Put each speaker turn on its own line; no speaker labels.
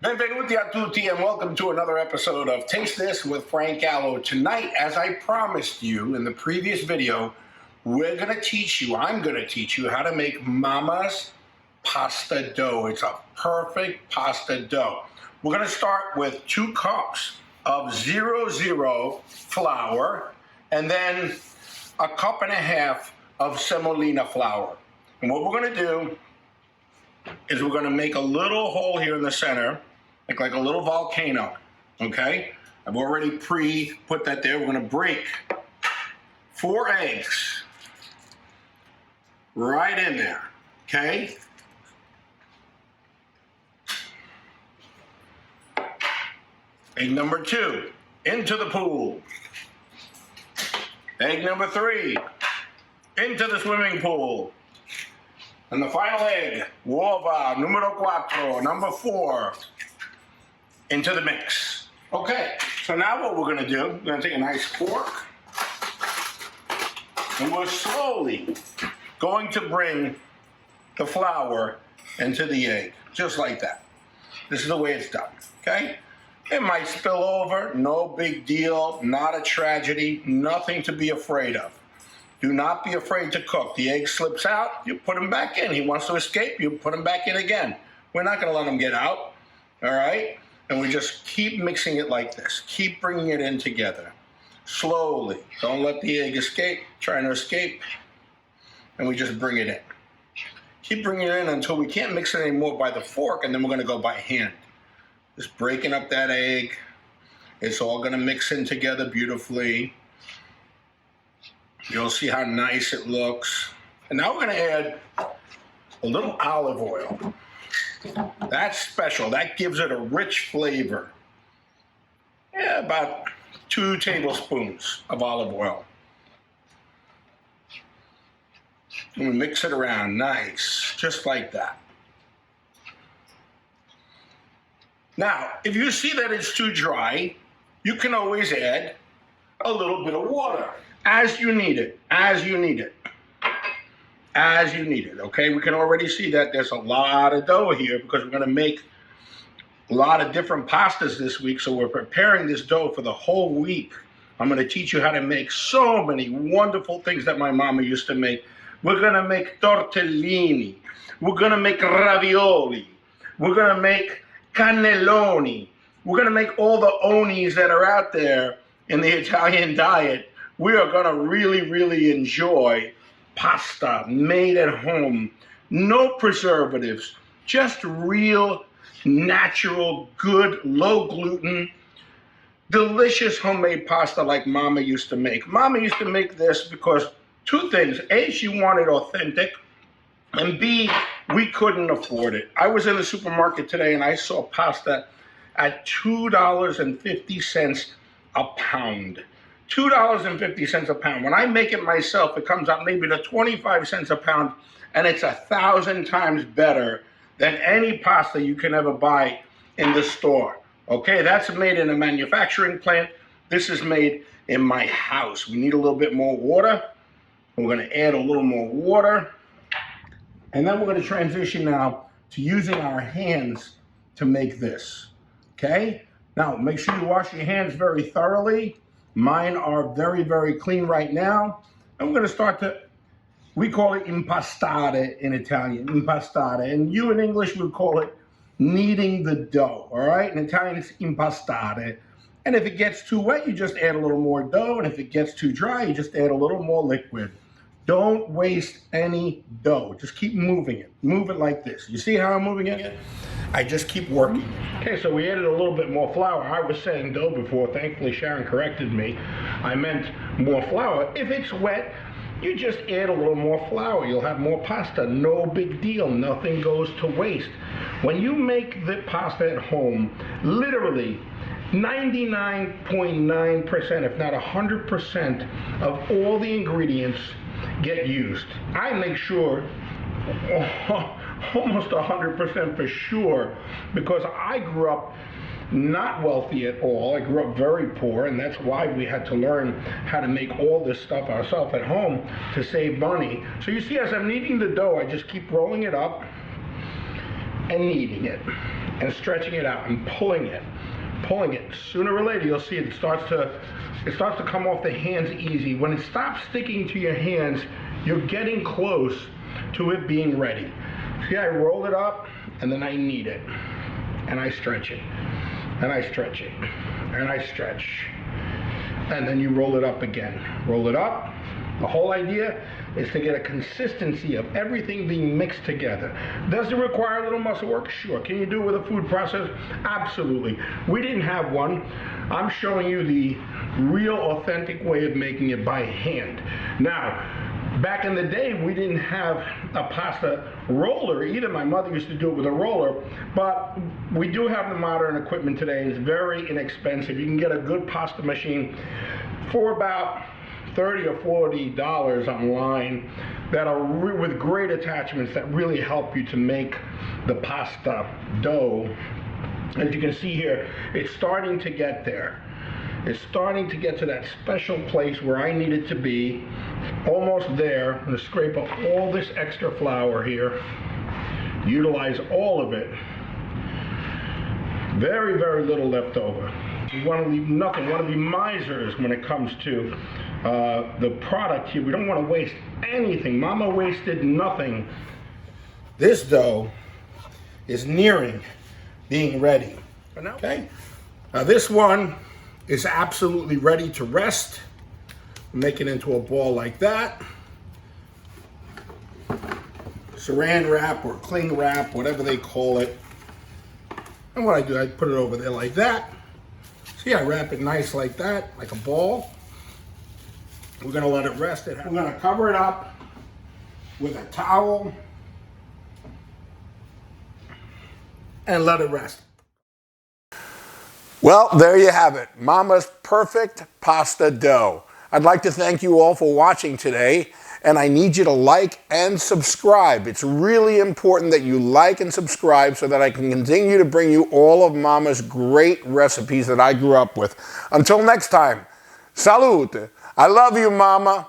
Benvenuti a tutti and welcome to another episode of Taste This with Frank Gallo. Tonight, as I promised you in the previous video, I'm going to teach you how to make Mama's pasta dough. It's a perfect pasta dough. We're going to start with 2 cups of 0-0 flour and then a cup and a half of semolina flour. And what we're going to do is we're going to make a little hole here in the center, like a little volcano, okay? I've already put that there. We're going to break 4 eggs right in there, okay? Egg number 2, into the pool. Egg number 3, into the swimming pool. And the final egg, uova, numero 4, number 4, into the mix. Okay, so now what we're gonna do, we're gonna take a nice fork, and we're slowly going to bring the flour into the egg, just like that. This is the way it's done, okay? It might spill over, no big deal, not a tragedy, nothing to be afraid of. Do not be afraid to cook. The egg slips out, you put him back in. He wants to escape, you put him back in again. We're not gonna let him get out, all right? And we just keep mixing it like this. Keep bringing it in together, slowly. Don't let the egg escape, trying to escape. And we just bring it in. Keep bringing it in until we can't mix it anymore by the fork, and then we're gonna go by hand. Just breaking up that egg. It's all gonna mix in together beautifully. You'll see how nice it looks. And now we're gonna add a little olive oil. That's special, that gives it a rich flavor. Yeah, about 2 tablespoons of olive oil. And we mix it around, nice, just like that. Now, if you see that it's too dry, you can always add a little bit of water. As you need it, as you need it, as you need it, okay? We can already see that there's a lot of dough here because we're gonna make a lot of different pastas this week, so we're preparing this dough for the whole week. I'm gonna teach you how to make so many wonderful things that my mama used to make. We're gonna make tortellini, we're gonna make ravioli, we're gonna make cannelloni, we're gonna make all the onis that are out there in the Italian diet. We are gonna really, really enjoy pasta made at home. No preservatives, just real, natural, good, low gluten, delicious homemade pasta like Mama used to make. Mama used to make this because 2 things. A, she wanted authentic, and B, we couldn't afford it. I was in the supermarket today and I saw pasta at $2.50 a pound. $2.50 a pound. When I make it myself, it comes out maybe to 25 cents a pound, and it's 1,000 times better than any pasta you can ever buy in the store. Okay, that's made in a manufacturing plant. This is made in my house. We need a little bit more water. We're gonna add a little more water. And then we're gonna transition now to using our hands to make this, okay? Now, make sure you wash your hands very thoroughly. Mine are very, very clean right now. And we're gonna start to, we call it impastare in Italian, impastare. And you in English would call it kneading the dough, all right? In Italian, it's impastare. And if it gets too wet, you just add a little more dough. And if it gets too dry, you just add a little more liquid. Don't waste any dough. Just keep moving it. Move it like this. You see how I'm moving it? I just keep working. Okay, so we added a little bit more flour. I was saying dough before. Thankfully, Sharon corrected me. I meant more flour. If it's wet, you just add a little more flour. You'll have more pasta. No big deal. Nothing goes to waste. When you make the pasta at home, literally 99.9%, if not 100% of all the ingredients get used. I make sure almost 100% for sure, because I grew up not wealthy at all. I grew up very poor, and that's why we had to learn how to make all this stuff ourselves at home to save money. So you see, as I'm kneading the dough, I just keep rolling it up and kneading it and stretching it out and pulling it. Sooner or later, you'll see it starts to come off the hands easy. When it stops sticking to your hands, you're getting close to it being ready. See, I roll it up, and then I knead it, and I stretch it, and I stretch it, and I stretch, and then you roll it up again. Roll it up. The whole idea is to get a consistency of everything being mixed together. Does it require a little muscle work? Sure. Can you do it with a food processor? Absolutely. We didn't have one. I'm showing you the real authentic way of making it by hand. Now, back in the day, we didn't have a pasta roller either. My mother used to do it with a roller, but we do have the modern equipment today. It's very inexpensive. You can get a good pasta machine for about $30 or $40 online that are with great attachments that really help you to make the pasta dough. As you can see here, it's starting to get there. It's starting to get to that special place where I need it to be. Almost there. I'm going to scrape up all this extra flour here. Utilize all of it. Very, very little left over. We want to leave nothing. We want to be misers when it comes to the product here. We don't want to waste anything. Mama wasted nothing. This dough is nearing being ready. Okay? Now this one is absolutely ready to rest. Make it into a ball like that. Saran wrap or cling wrap, whatever they call it. And what I do, I put it over there like that. See, I wrap it nice like that, like a ball. We're gonna let it rest. We're gonna cover it up with a towel and let it rest. Well, there you have it. Mama's perfect pasta dough. I'd like to thank you all for watching today, and I need you to like and subscribe. It's really important that you like and subscribe so that I can continue to bring you all of Mama's great recipes that I grew up with. Until next time, salute. I love you, Mama.